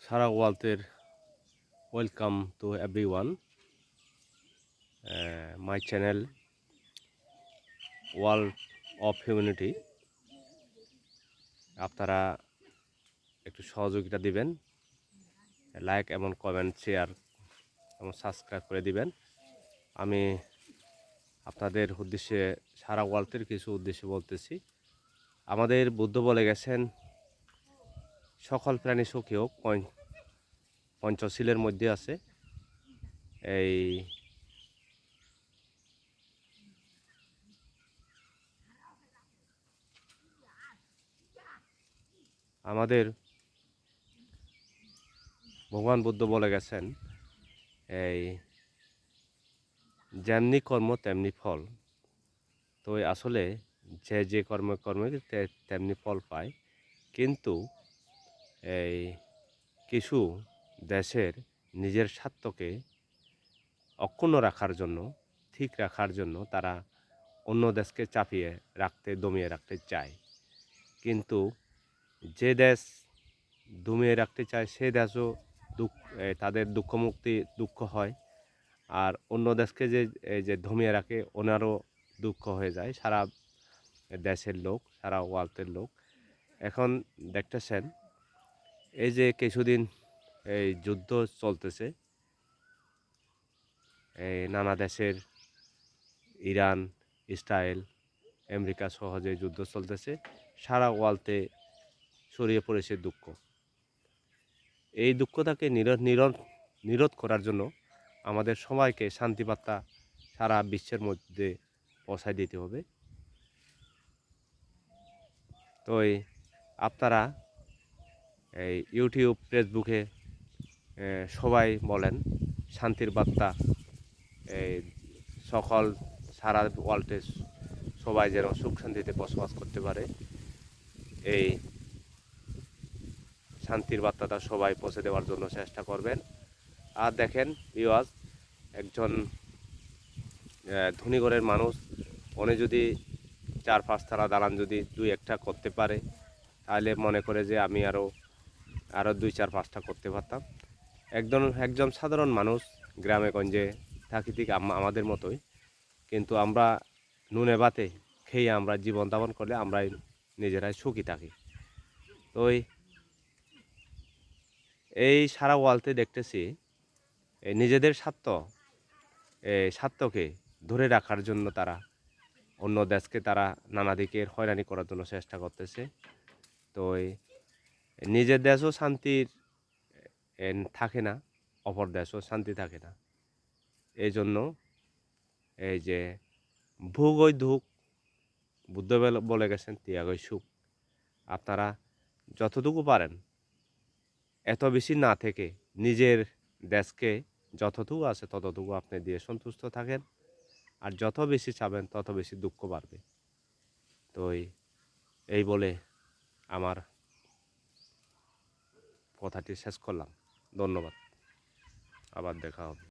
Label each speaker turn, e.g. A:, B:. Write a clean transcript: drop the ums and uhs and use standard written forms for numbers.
A: সারা ওয়ার্ল্ডের welcome to everyone my channel world of humanity. আপনারা একটু সহযোগিতা দিবেন, লাইক এবং কমেন্ট, শেয়ার এবং সাবস্ক্রাইব করে দিবেন। আমি আপনাদের উদ্দেশ্যে সারা ওয়ার্ল্ডের কিছু উদ্দেশ্যে বলতেছি। আমাদের বুদ্ধ বলে গেছেন, সকল প্রাণী সুখী হোক, পঞ্চশীলের মধ্যে আছে এই আমাদের ভগবান বুদ্ধ বলে গেছেন, এই যেমনি কর্ম তেমনি ফল। তো আসলে যে কর্মে তেমনি ফল পায়, কিন্তু এই কিছু দেশের নিজের স্বার্থকে অক্ষুণ্ণ রাখার জন্য, ঠিক রাখার জন্য তারা অন্য দেশকে চাপিয়ে রাখতে, দমিয়ে রাখতে চায়। কিন্তু যে দেশ দমিয়ে রাখতে চায় সে দেশও তাদের দুঃখ হয়, আর অন্য দেশকে যে দমিয়ে রাখে ওনারও দুঃখ হয়ে যায়। সারা দেশের লোক, সারা ওয়ার্ল্ডের লোক এখন দেখতেছেন, এই যে কিছুদিন এই যুদ্ধ চলতেছে, এই নানা দেশের ইরান, ইসরায়েল, আমেরিকা সহ যে যুদ্ধ চলতেছে, সারা ওয়ার্ল্ডে ছড়িয়ে পড়েছে দুঃখ। এই দুঃখটাকে নিরোধ করার জন্য আমাদের সবাইকে শান্তিবার্তা সারা বিশ্বের মধ্যে পৌঁছায় দিতে হবে। তো আপনারা এই ইউটিউব, ফেসবুকে সবাই বলেন শান্তির বার্তা, এই সকল সারা ওয়ার্ল্ডে সবাই যেন সুখ শান্তিতে বসবাস করতে পারে, এই শান্তির বার্তাটা সবাই পৌঁছে দেওয়ার জন্য চেষ্টা করবেন। আর দেখেন ভিউয়ার্স, একজন ধনী ঘরের মানুষ, উনি যদি 4-5 তলা দালান যদি 2-1টা করতে পারে, তাহলে মনে করে যে আমি আরও 2-4-5টা করতে পারতাম। একজন সাধারণ মানুষ গ্রামে গঞ্জে থাকি, ঠিক আমাদের মতোই, কিন্তু আমরা নুনে ভাতে খেয়ে আমরা জীবন যাপন করলে আমরাই নিজেরাই সুখী থাকি। তো এই সারা ওয়ার্ল্ডে দেখতেছি এই নিজেদের স্বার্থকে ধরে রাখার জন্য তারা অন্য দেশকে তারা নানা দিকের হয়রানি করার জন্য চেষ্টা করতেছে। তো নিজের দেশও শান্তির থাকে না, অপর দেশও শান্তি থাকে না। এই জন্য এই যে ভোগই দুঃখ, বুদ্ধ বলে গেছেন ত্যাগই সুখ। আপনারা যতটুকু পারেন এত বেশি না থেকে নিজের দেশকে যতটুকু আছে ততটুকু আপনি দিয়ে সন্তুষ্ট থাকেন, আর যত বেশি চাবেন তত বেশি দুঃখ বাড়বে। তো এই বলে আমার কথাটি শেষ করলাম। ধন্যবাদ, আবার দেখা হবে।